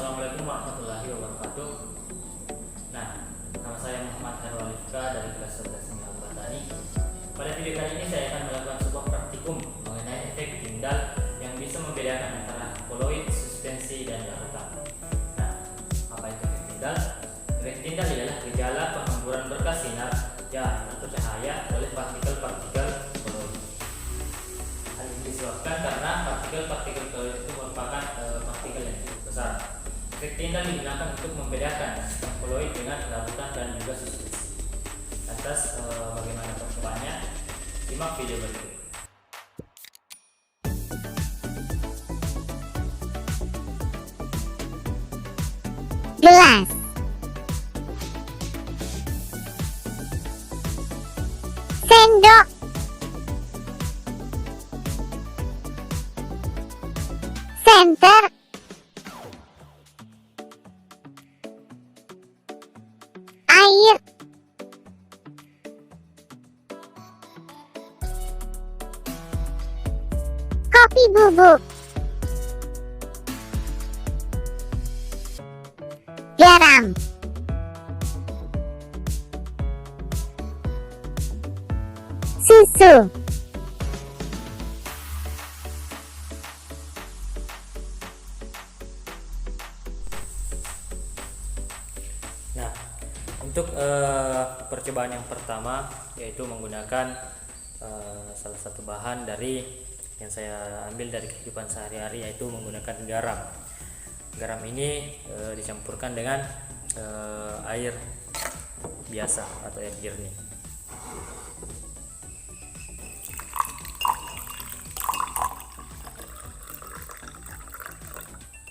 Assalamualaikum warahmatullahi wabarakatuh. Nah, nama saya Muhammad Hairul Alifka dari kelas 11 Kimia Botani. Pada video kali ini saya akan melakukan sebuah praktikum mengenai efek tindal yang bisa membedakan antara koloid, suspensi, dan larutan. Nah, apa itu efek tindal? Efek tindal adalah gejala penghamburan berkas sinar atau cahaya oleh partikel-partikel koloid. Hal ini disebabkan karena partikel-partikel koloid itu merupakan partikel yang cukup besar. Efek tindal digunakan untuk membedakan sistem koloid dengan larutan dan juga suspensi. Lantas bagaimana percobaannya? Simak video berikut. Gelas, sendok, senter, air, kopi bubuk, garam, susu, Nah, untuk percobaan yang pertama yaitu menggunakan salah satu bahan dari yang saya ambil dari kehidupan sehari-hari, yaitu menggunakan garam. Garam ini dicampurkan dengan air biasa atau air jernih.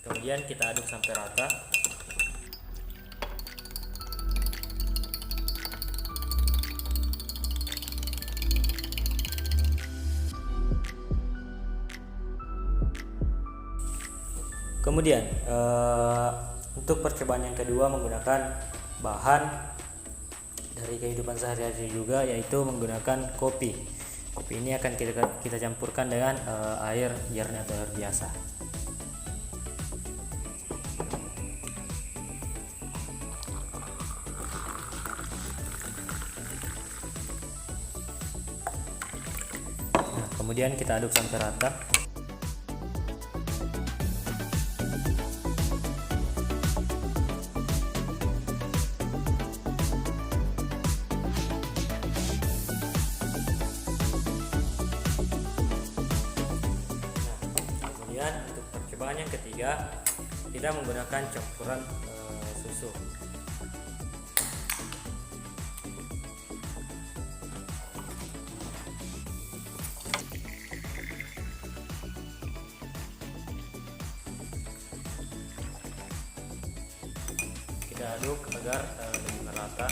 Kemudian kita aduk sampai rata. Kemudian untuk percobaan yang kedua menggunakan bahan dari kehidupan sehari-hari juga, yaitu menggunakan kopi. Kopi ini akan kita campurkan dengan air jernih atau air biasa. Nah, kemudian kita aduk sampai rata. Kemudian untuk percobaan yang ketiga, kita menggunakan campuran susu. Kita aduk agar lebih merata.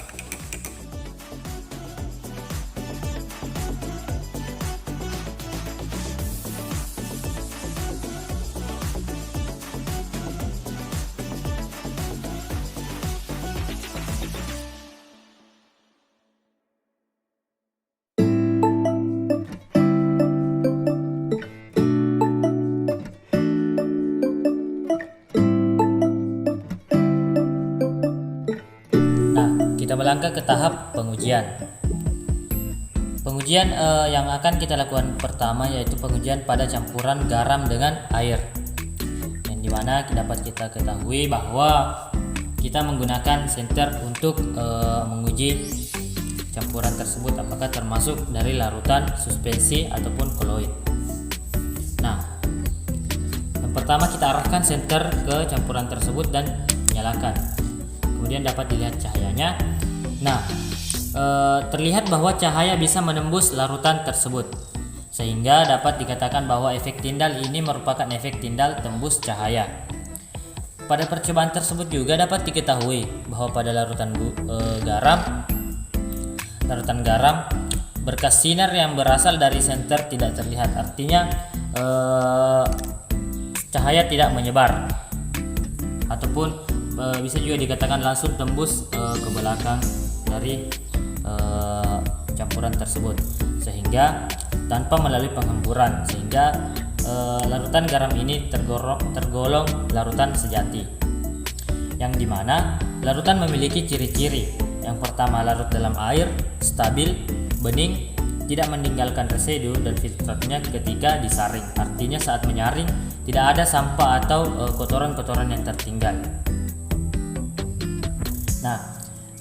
Kita melangkah ke tahap pengujian. Pengujian yang akan kita lakukan pertama yaitu pengujian pada campuran garam dengan air, yang dimana dapat kita ketahui bahwa kita menggunakan senter untuk menguji campuran tersebut apakah termasuk dari larutan, suspensi ataupun koloid. Nah, yang pertama kita arahkan senter ke campuran tersebut dan nyalakan. Kemudian dapat dilihat cahayanya. Nah, terlihat bahwa cahaya bisa menembus larutan tersebut, sehingga dapat dikatakan bahwa efek tindal ini merupakan efek tindal tembus cahaya. Pada percobaan tersebut juga dapat diketahui bahwa pada larutan garam berkas sinar yang berasal dari senter tidak terlihat, artinya cahaya tidak menyebar ataupun bisa juga dikatakan langsung tembus ke belakang dari campuran tersebut, sehingga tanpa melalui penghamburan, sehingga larutan garam ini tergolong larutan sejati. yang dimana larutan memiliki ciri-ciri. Yang pertama, larut dalam air, stabil, bening, tidak meninggalkan residu, dan filtratnya ketika disaring. Artinya saat menyaring tidak ada sampah atau kotoran-kotoran yang tertinggal. Nah,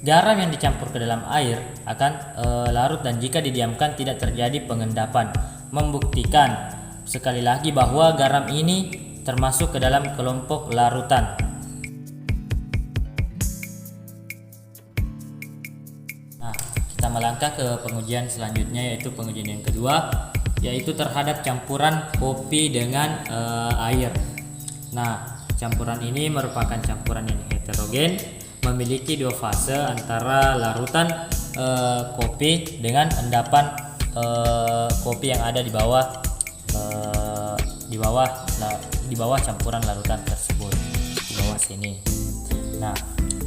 garam yang dicampur ke dalam air akan larut dan jika didiamkan tidak terjadi pengendapan, membuktikan sekali lagi bahwa garam ini termasuk ke dalam kelompok larutan. Nah, kita melangkah ke pengujian selanjutnya, yaitu pengujian yang kedua, yaitu terhadap campuran kopi dengan air. Nah, campuran ini merupakan campuran yang heterogen, memiliki dua fase antara larutan kopi dengan endapan kopi yang ada di bawah campuran larutan tersebut, di bawah sini. Nah,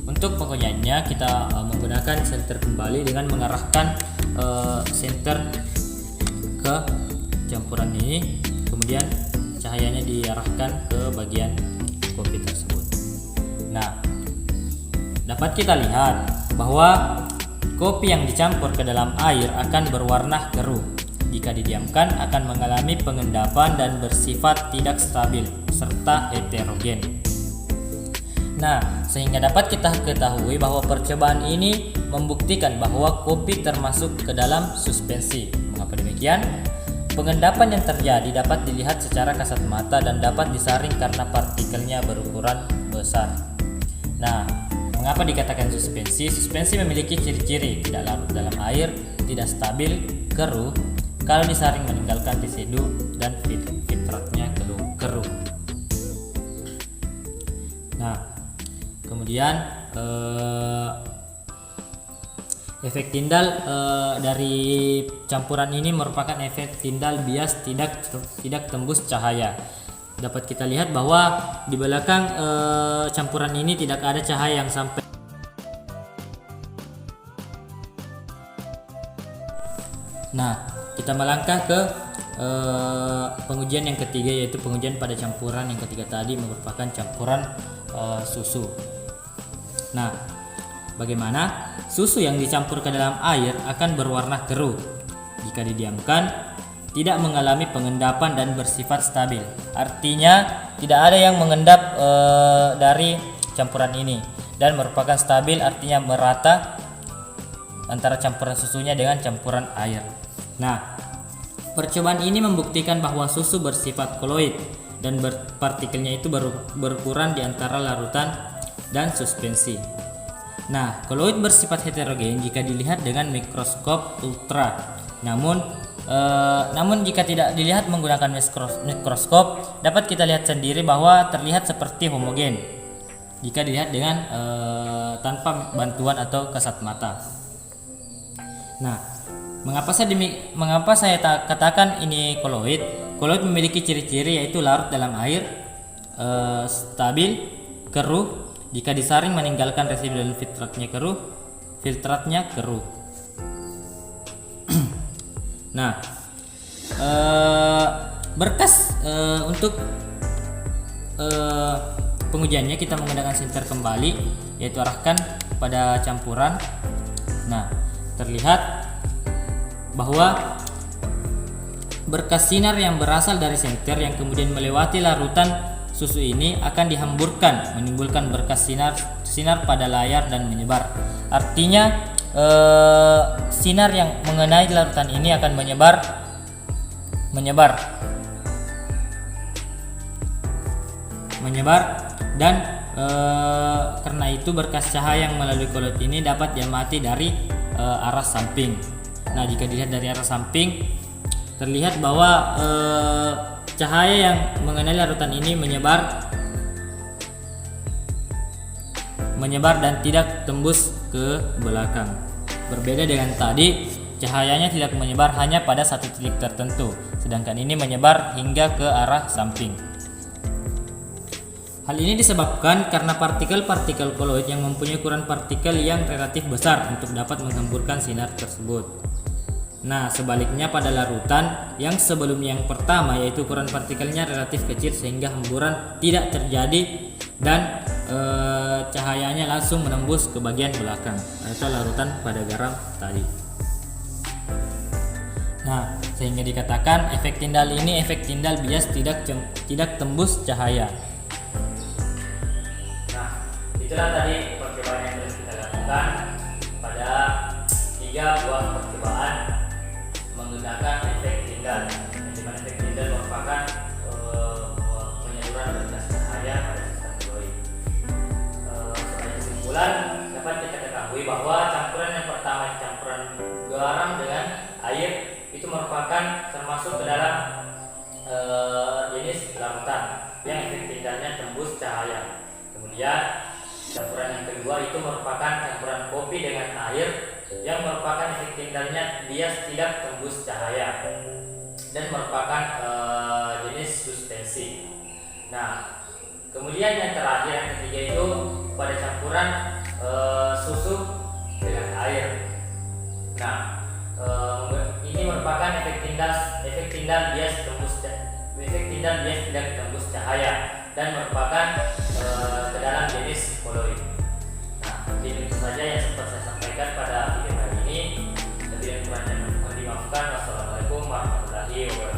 untuk pengujiannya kita menggunakan senter kembali dengan mengarahkan senter ke campuran ini, kemudian cahayanya diarahkan ke bagian kopi tersebut. Nah, dapat kita lihat bahwa kopi yang dicampur ke dalam air akan berwarna keruh. Jika didiamkan akan mengalami pengendapan dan bersifat tidak stabil serta heterogen. Nah, sehingga dapat kita ketahui bahwa percobaan ini membuktikan bahwa kopi termasuk ke dalam suspensi. Mengapa demikian? Pengendapan yang terjadi dapat dilihat secara kasat mata dan dapat disaring karena partikelnya berukuran besar. Nah, mengapa dikatakan suspensi? Suspensi memiliki ciri-ciri tidak larut dalam air, tidak stabil, keruh, kalau disaring meninggalkan residu, dan filtratnya keruh. Nah, kemudian efek tindal dari campuran ini merupakan efek tindal bias tidak tembus cahaya. Dapat kita lihat bahwa di belakang campuran ini tidak ada cahaya yang sampai. Nah, kita melangkah ke pengujian yang ketiga, yaitu pengujian pada campuran yang ketiga tadi merupakan campuran susu. Nah, bagaimana? Susu yang dicampur ke dalam air akan berwarna keruh. Jika didiamkan tidak mengalami pengendapan dan bersifat stabil. Artinya tidak ada yang mengendap dari campuran ini dan merupakan stabil, artinya merata antara campuran susunya dengan campuran air. Nah, percobaan ini membuktikan bahwa susu bersifat koloid dan partikelnya itu berukuran di antara larutan dan suspensi. Nah, koloid bersifat heterogen jika dilihat dengan mikroskop ultra. Namun jika tidak dilihat menggunakan mikroskop, dapat kita lihat sendiri bahwa terlihat seperti homogen jika dilihat dengan tanpa bantuan atau kasat mata. Nah, mengapa saya katakan ini koloid? Koloid memiliki ciri-ciri yaitu larut dalam air, stabil, keruh, jika disaring meninggalkan residu dan filtratnya keruh. Nah, berkas untuk pengujiannya kita menggunakan senter kembali, yaitu arahkan pada campuran. Nah, terlihat bahwa berkas sinar yang berasal dari senter yang kemudian melewati larutan susu ini akan dihamburkan, menimbulkan berkas sinar pada layar dan menyebar. Artinya sinar yang mengenai larutan ini akan menyebar dan karena itu berkas cahaya yang melalui koloid ini dapat diamati dari arah samping. Nah, jika dilihat dari arah samping terlihat bahwa cahaya yang mengenai larutan ini menyebar dan tidak tembus ke belakang. Berbeda dengan tadi, cahayanya tidak menyebar hanya pada satu titik tertentu, sedangkan ini menyebar hingga ke arah samping. Hal ini disebabkan karena partikel-partikel koloid yang mempunyai ukuran partikel yang relatif besar untuk dapat menghamburkan sinar tersebut. Nah, sebaliknya pada larutan yang sebelum yang pertama, yaitu ukuran partikelnya relatif kecil sehingga hamburan tidak terjadi dan cahayanya langsung menembus ke bagian belakang atau larutan pada garam tadi. Nah, sehingga dikatakan efek tindal ini efek tindal bias tidak tembus cahaya. Nah, itulah tadi percobaan yang telah kita lakukan pada 3 buah percobaan menggunakan efek tindal. Di mana efek tindal merupakan penyaluran berkas cahaya pada sistem koloid. Sebagai kesimpulan, dapat kita ketahui bahwa campuran yang pertama, campuran garam dengan air, itu merupakan termasuk ke dalam jenis larutan yang efek tindalnya tembus cahaya. Kemudian campuran yang kedua itu merupakan campuran kopi dengan air yang merupakan efek tindalnya bias tidak tembus cahaya dan merupakan jenis suspensi. Nah, kemudian yang terakhir, yang ketiga itu pada campuran susu dengan air. Nah, ini merupakan efek tindal bias tidak tembus cahaya dan merupakan ke dalam jenis koloid. Nah, itu saja yang sempat saya sampaikan pada video kali ini. Lebih dan kurangnya mohon dimaafkan. Wassalamualaikum warahmatullahi wabarakatuh.